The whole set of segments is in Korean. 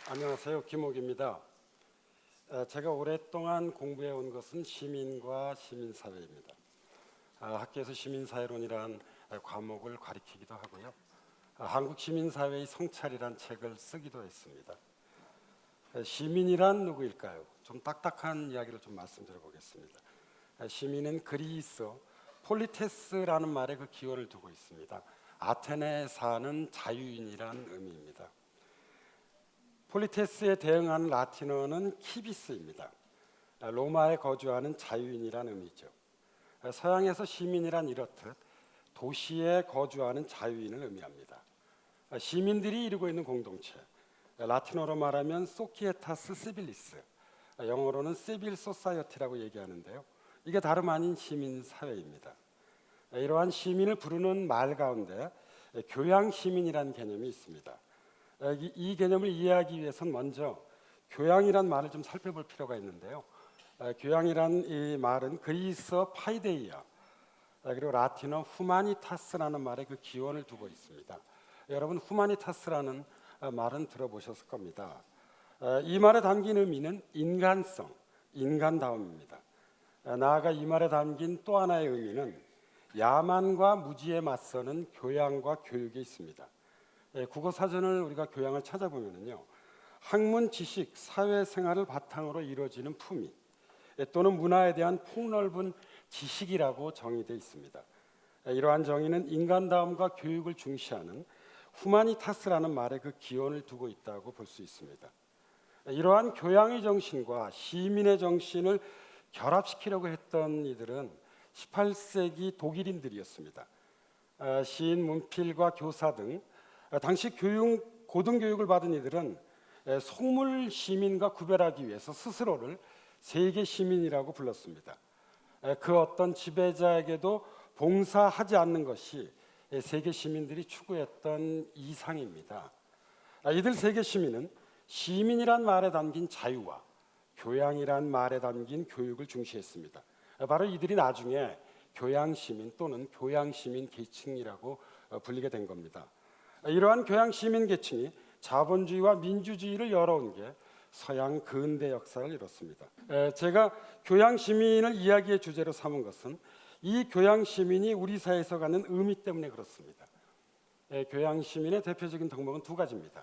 안녕하세요. 김옥입니다. 제가 오랫동안 공부해 온 것은 시민과 시민사회입니다. 학교에서 시민사회론이란 과목을 가르치기도 하고요. 한국 시민사회의 성찰이란 책을 쓰기도 했습니다. 시민이란 누구일까요? 좀 딱딱한 이야기를 좀 말씀드려 보겠습니다. 시민은 그리스 폴리테스라는 말에 그 기원을 두고 있습니다. 아테네에 사는 자유인이란 의미입니다. 폴리테스에 대응하는 라틴어는 키비스입니다. 로마에 거주하는 자유인이란 의미죠. 서양에서 시민이란 이렇듯 도시에 거주하는 자유인을 의미합니다. 시민들이 이루고 있는 공동체, 라틴어로 말하면 소키에타스 시빌리스, 영어로는 시빌 소사이어티라고 얘기하는데요. 이게 다름 아닌 시민사회입니다. 이러한 시민을 부르는 말 가운데 교양시민이라는 개념이 있습니다. 이 개념을 이해하기 위해서는 먼저 교양이란 말을 좀 살펴볼 필요가 있는데요. 교양이란 이 말은 그리스어 파이데이아 그리고 라틴어 후마니타스라는 말의 그 기원을 두고 있습니다. 여러분 후마니타스라는 말은 들어보셨을 겁니다. 이 말에 담긴 의미는 인간성, 인간다움입니다. 나아가 이 말에 담긴 또 하나의 의미는 야만과 무지에 맞서는 교양과 교육에 있습니다. 국어 사전을 우리가 교양을 찾아보면요, 학문, 지식, 사회생활을 바탕으로 이루어지는 품위 또는 문화에 대한 폭넓은 지식이라고 정의되어 있습니다. 이러한 정의는 인간다움과 교육을 중시하는 후마니타스라는 말에 그 기원을 두고 있다고 볼 수 있습니다. 이러한 교양의 정신과 시민의 정신을 결합시키려고 했던 이들은 18세기 독일인들이었습니다. 시인, 문필과 교사 등 당시 고등교육을 받은 이들은 속물 시민과 구별하기 위해서 스스로를 세계 시민이라고 불렀습니다. 그 어떤 지배자에게도 봉사하지 않는 것이 세계 시민들이 추구했던 이상입니다. 이들 세계 시민은 시민이란 말에 담긴 자유와 교양이란 말에 담긴 교육을 중시했습니다. 바로 이들이 나중에 교양시민 또는 교양시민 계층이라고 불리게 된 겁니다. 이러한 교양시민 계층이 자본주의와 민주주의를 열어온 게 서양 근대 역사를 이뤘습니다. 제가 교양시민을 이야기의 주제로 삼은 것은 이 교양시민이 우리 사회에서 갖는 의미 때문에 그렇습니다. 교양시민의 대표적인 덕목은 두 가지입니다.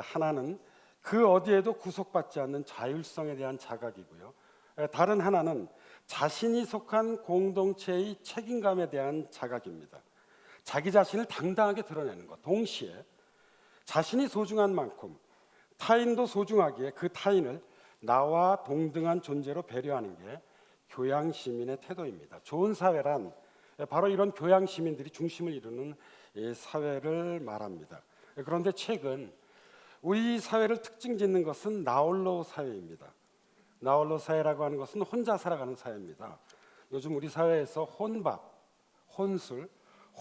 하나는 그 어디에도 구속받지 않는 자율성에 대한 자각이고요. 다른 하나는 자신이 속한 공동체의 책임감에 대한 자각입니다. 자기 자신을 당당하게 드러내는 것, 동시에 자신이 소중한 만큼 타인도 소중하기에 그 타인을 나와 동등한 존재로 배려하는 게 교양시민의 태도입니다. 좋은 사회란 바로 이런 교양시민들이 중심을 이루는 사회를 말합니다. 그런데 최근 우리 사회를 특징 짓는 것은 나홀로 사회입니다. 나홀로 사회라고 하는 것은 혼자 살아가는 사회입니다. 요즘 우리 사회에서 혼밥, 혼술,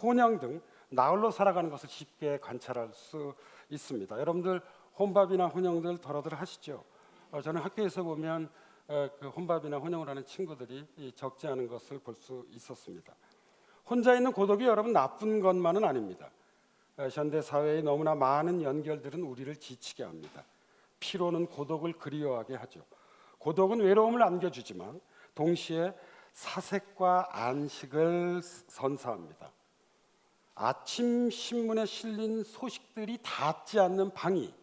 혼영 등 나홀로 살아가는 것을 쉽게 관찰할 수 있습니다. 여러분들 혼밥이나 혼영들 더러들 하시죠? 저는 학교에서 보면 그 혼밥이나 혼영을 하는 친구들이 적지 않은 것을 볼 수 있었습니다. 혼자 있는 고독이 여러분 나쁜 것만은 아닙니다. 현대 사회의 너무나 많은 연결들은 우리를 지치게 합니다. 피로는 고독을 그리워하게 하죠. 고독은 외로움을 안겨주지만 동시에 사색과 안식을 선사합니다. 아침 신문에 실린 소식들이 닿지 않는 방이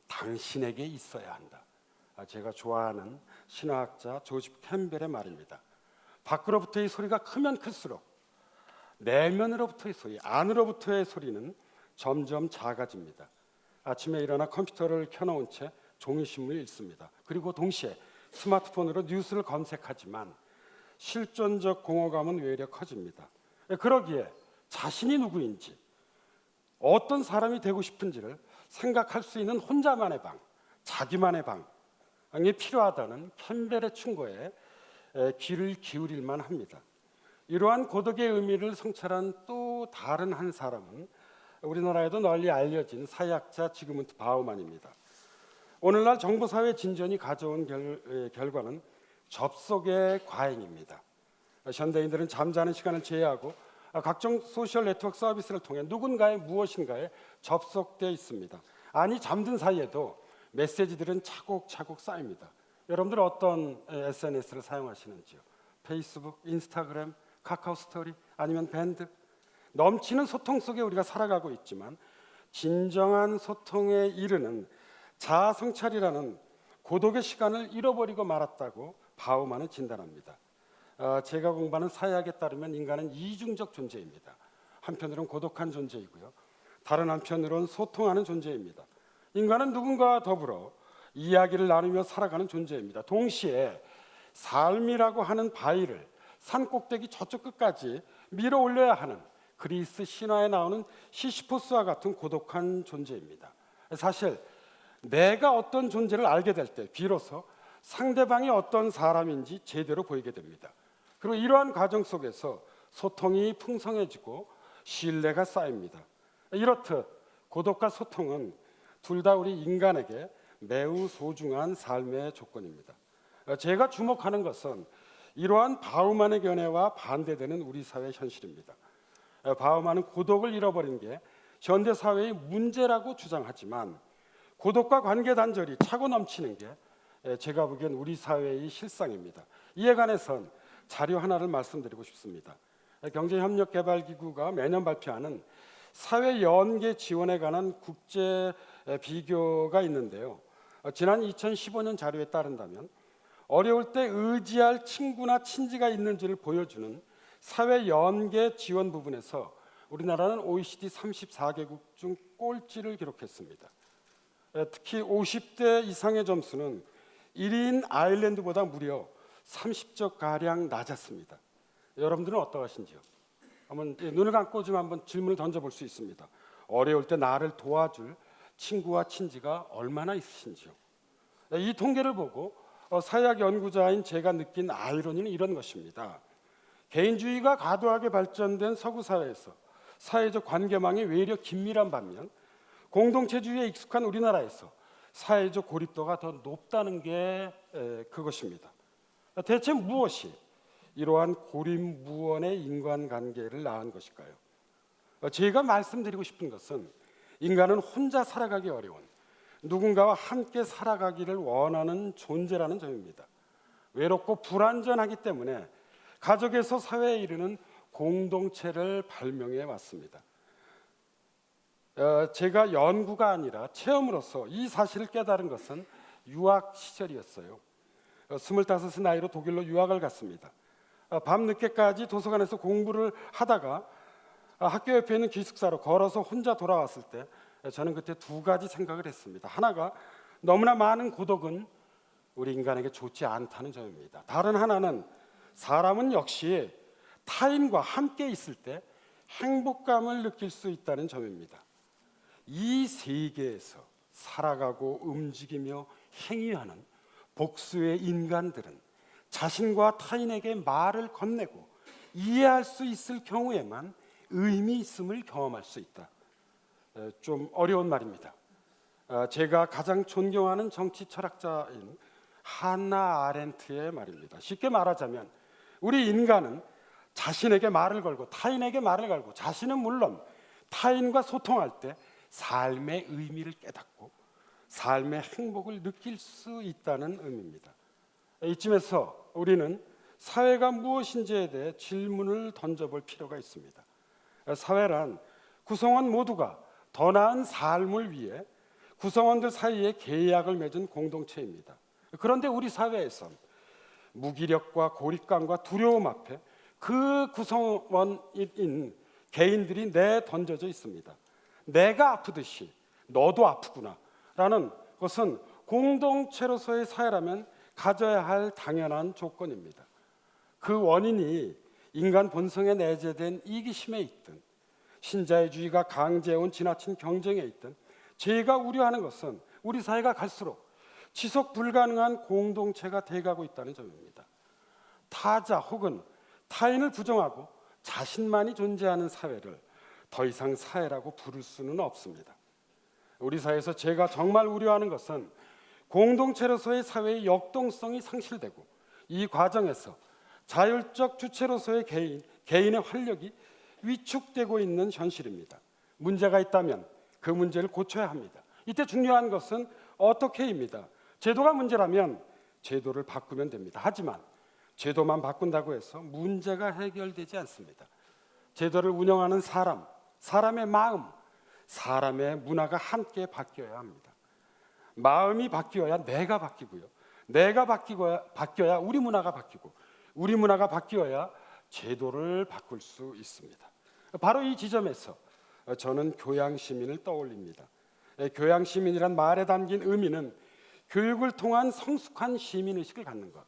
당신에게 있어야 한다. 제가 좋아하는 신화학자 조지 캠벨의 말입니다. 밖으로부터의 소리가 크면 클수록 내면으로부터의 소리, 안으로부터의 소리는 점점 작아집니다. 아침에 일어나 컴퓨터를 켜놓은 채 종이신문을 읽습니다. 그리고 동시에 스마트폰으로 뉴스를 검색하지만 실존적 공허감은 외려 커집니다. 그러기에 자신이 누구인지, 어떤 사람이 되고 싶은지를 생각할 수 있는 혼자만의 방, 자기만의 방이 필요하다는 캠벨의 충고에 귀를 기울일만 합니다. 이러한 고독의 의미를 성찰한 또 다른 한 사람은 우리나라에도 널리 알려진 사회학자 지그문트 바우만입니다. 오늘날 정보사회 진전이 가져온 결과는 접속의 과잉입니다. 현대인들은 잠자는 시간을 제외하고 각종 소셜 네트워크 서비스를 통해 누군가의 무엇인가에 접속되어 있습니다. 아니 잠든 사이에도 메시지들은 차곡차곡 쌓입니다. 여러분들 어떤 SNS를 사용하시는지요? 페이스북, 인스타그램, 카카오 스토리, 아니면 밴드? 넘치는 소통 속에 우리가 살아가고 있지만 진정한 소통에 이르는 자아 성찰이라는 고독의 시간을 잃어버리고 말았다고 바우만은 진단합니다. 제가 공부하는 사회학에 따르면 인간은 이중적 존재입니다. 한편으로는 고독한 존재이고요, 다른 한편으로는 소통하는 존재입니다. 인간은 누군가와 더불어 이야기를 나누며 살아가는 존재입니다. 동시에 삶이라고 하는 바위를 산 꼭대기 저쪽 끝까지 밀어 올려야 하는 그리스 신화에 나오는 시시포스와 같은 고독한 존재입니다. 사실 내가 어떤 존재를 알게 될 때 비로소 상대방이 어떤 사람인지 제대로 보이게 됩니다. 그리고 이러한 과정 속에서 소통이 풍성해지고 신뢰가 쌓입니다. 이렇듯 고독과 소통은 둘 다 우리 인간에게 매우 소중한 삶의 조건입니다. 제가 주목하는 것은 이러한 바우만의 견해와 반대되는 우리 사회 현실입니다. 바우만은 고독을 잃어버린 게 현대 사회의 문제라고 주장하지만 고독과 관계 단절이 차고 넘치는 게 제가 보기엔 우리 사회의 실상입니다. 이에 관해선 자료 하나를 말씀드리고 싶습니다. 경제협력개발기구가 매년 발표하는 사회 연계 지원에 관한 국제 비교가 있는데요. 지난 2015년 자료에 따른다면 어려울 때 의지할 친구나 친지가 있는지를 보여주는 사회 연계 지원 부분에서 우리나라는 OECD 34개국 중 꼴찌를 기록했습니다. 특히 50대 이상의 점수는 1인 아일랜드보다 무려 30적 가량 낮았습니다. 여러분들은 어떠하신지요? 한번 눈을 감고 좀 한번 질문을 던져볼 수 있습니다. 어려울 때 나를 도와줄 친구와 친지가 얼마나 있으신지요? 이 통계를 보고 사회학 연구자인 제가 느낀 아이러니는 이런 것입니다. 개인주의가 과도하게 발전된 서구 사회에서 사회적 관계망이 외려 긴밀한 반면 공동체주의에 익숙한 우리나라에서 사회적 고립도가 더 높다는 게 그것입니다. 대체 무엇이 이러한 고립무원의 인간관계를 낳은 것일까요? 제가 말씀드리고 싶은 것은 인간은 혼자 살아가기 어려운 누군가와 함께 살아가기를 원하는 존재라는 점입니다. 외롭고 불완전하기 때문에 가족에서 사회에 이르는 공동체를 발명해 왔습니다. 제가 연구가 아니라 체험으로서 이 사실을 깨달은 것은 유학 시절이었어요. 25의 나이로 독일로 유학을 갔습니다. 밤 늦게까지 도서관에서 공부를 하다가 학교 옆에 있는 기숙사로 걸어서 혼자 돌아왔을 때 저는 그때 두 가지 생각을 했습니다. 하나가 너무나 많은 고독은 우리 인간에게 좋지 않다는 점입니다. 다른 하나는 사람은 역시 타인과 함께 있을 때 행복감을 느낄 수 있다는 점입니다. 이 세계에서 살아가고 움직이며 행위하는 복수의 인간들은 자신과 타인에게 말을 건네고 이해할 수 있을 경우에만 의미 있음을 경험할 수 있다. 좀 어려운 말입니다. 제가 가장 존경하는 정치 철학자인 한나 아렌트의 말입니다. 쉽게 말하자면 우리 인간은 자신에게 말을 걸고 타인에게 말을 걸고 자신은 물론 타인과 소통할 때 삶의 의미를 깨닫고 삶의 행복을 느낄 수 있다는 의미입니다. 이쯤에서 우리는 사회가 무엇인지에 대해 질문을 던져볼 필요가 있습니다. 사회란 구성원 모두가 더 나은 삶을 위해 구성원들 사이에 계약을 맺은 공동체입니다. 그런데 우리 사회에선 무기력과 고립감과 두려움 앞에 그 구성원인 개인들이 내던져져 있습니다. 내가 아프듯이 너도 아프구나 라는 것은 공동체로서의 사회라면 가져야 할 당연한 조건입니다. 그 원인이 인간 본성에 내재된 이기심에 있든 신자유주의가 강제해온 지나친 경쟁에 있든 제가 우려하는 것은 우리 사회가 갈수록 지속 불가능한 공동체가 돼가고 있다는 점입니다. 타자 혹은 타인을 부정하고 자신만이 존재하는 사회를 더 이상 사회라고 부를 수는 없습니다. 우리 사회에서 제가 정말 우려하는 것은 공동체로서의 사회의 역동성이 상실되고 이 과정에서 자율적 주체로서의 개인의 활력이 위축되고 있는 현실입니다. 문제가 있다면 그 문제를 고쳐야 합니다. 이때 중요한 것은 어떻게입니다. 제도가 문제라면 제도를 바꾸면 됩니다. 하지만 제도만 바꾼다고 해서 문제가 해결되지 않습니다. 제도를 운영하는 사람, 사람의 마음, 사람의 문화가 함께 바뀌어야 합니다. 마음이 바뀌어야 내가 바뀌고요. 내가 바뀌어야 우리 문화가 바뀌고, 우리 문화가 바뀌어야 제도를 바꿀 수 있습니다. 바로 이 지점에서 저는 교양시민을 떠올립니다. 교양시민이란 말에 담긴 의미는 교육을 통한 성숙한 시민의식을 갖는 것,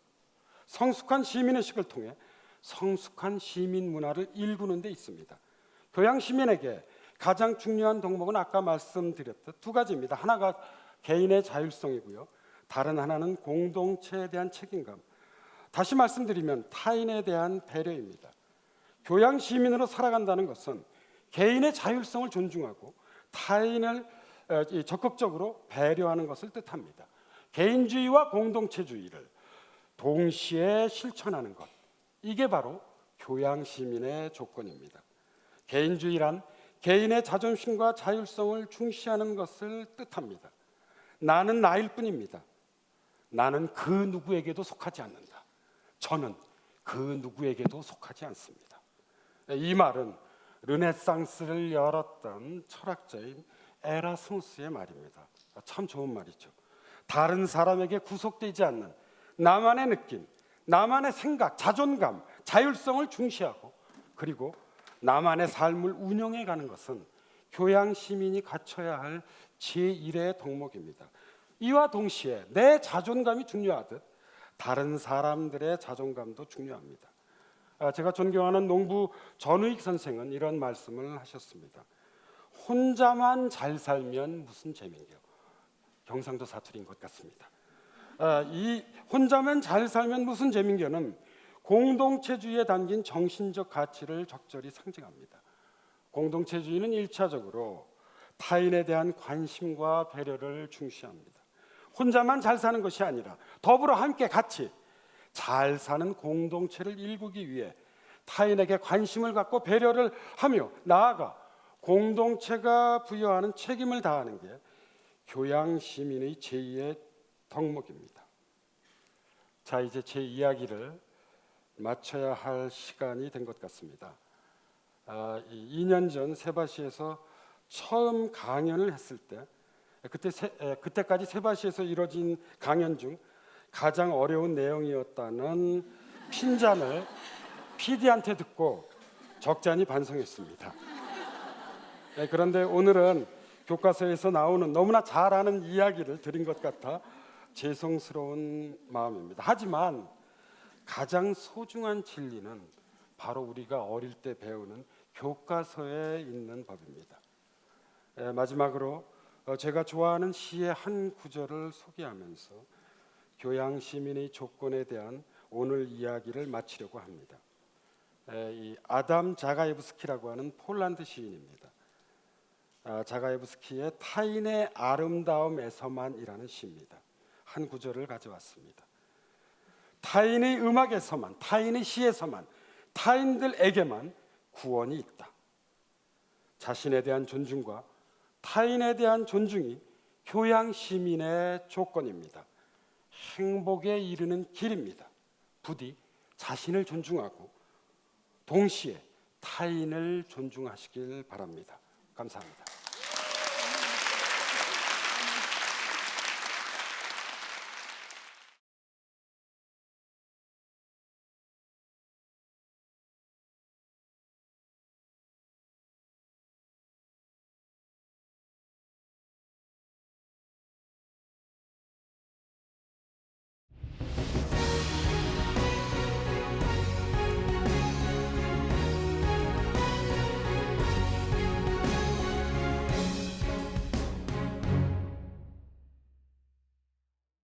성숙한 시민의식을 통해 성숙한 시민 문화를 일구는 데 있습니다. 교양시민에게 가장 중요한 덕목은 아까 말씀드렸던 두 가지입니다. 하나가 개인의 자율성이고요. 다른 하나는 공동체에 대한 책임감. 다시 말씀드리면 타인에 대한 배려입니다. 교양시민으로 살아간다는 것은 개인의 자율성을 존중하고 타인을 적극적으로 배려하는 것을 뜻합니다. 개인주의와 공동체주의를 동시에 실천하는 것, 이게 바로 교양시민의 조건입니다. 개인주의란 개인의 자존심과 자율성을 중시하는 것을 뜻합니다. 나는 나일 뿐입니다. 나는 그 누구에게도 속하지 않는다. 저는 그 누구에게도 속하지 않습니다. 이 말은 르네상스를 열었던 철학자인 에라스무스의 말입니다. 참 좋은 말이죠. 다른 사람에게 구속되지 않는 나만의 느낌, 나만의 생각, 자존감, 자율성을 중시하고 그리고 나만의 삶을 운영해 가는 것은 교양 시민이 갖춰야 할 제1의 덕목입니다. 이와 동시에 내 자존감이 중요하듯 다른 사람들의 자존감도 중요합니다. 제가 존경하는 농부 전우익 선생은 이런 말씀을 하셨습니다. 혼자만 잘 살면 무슨 재민겨. 경상도 사투리인 것 같습니다. 이 혼자만 잘 살면 무슨 재민겨는 공동체주의에 담긴 정신적 가치를 적절히 상징합니다. 공동체주의는 1차적으로 타인에 대한 관심과 배려를 중시합니다. 혼자만 잘 사는 것이 아니라 더불어 함께 같이 잘 사는 공동체를 일구기 위해 타인에게 관심을 갖고 배려를 하며 나아가 공동체가 부여하는 책임을 다하는 게 교양시민의 제2의 덕목입니다. 자, 이제 제 이야기를 마쳐야 할 시간이 된 것 같습니다. 2년 전 세바시에서 처음 강연을 했을 때 그때까지 세바시에서 이뤄진 강연 중 가장 어려운 내용이었다는 핀잔을 PD한테 듣고 적잖이 반성했습니다. 그런데 오늘은 교과서에서 나오는 너무나 잘 아는 이야기를 드린 것 같아 죄송스러운 마음입니다. 하지만 가장 소중한 진리는 바로 우리가 어릴 때 배우는 교과서에 있는 법입니다. 마지막으로 제가 좋아하는 시의 한 구절을 소개하면서 교양 시민의 조건에 대한 오늘 이야기를 마치려고 합니다. 이 아담 자가예브스키라고 하는 폴란드 시인입니다. 자가예브스키의 타인의 아름다움에서만이라는 시입니다. 한 구절을 가져왔습니다. 타인의 음악에서만, 타인의 시에서만, 타인들에게만 구원이 있다. 자신에 대한 존중과 타인에 대한 존중이 교양 시민의 조건입니다. 행복에 이르는 길입니다. 부디 자신을 존중하고 동시에 타인을 존중하시길 바랍니다. 감사합니다.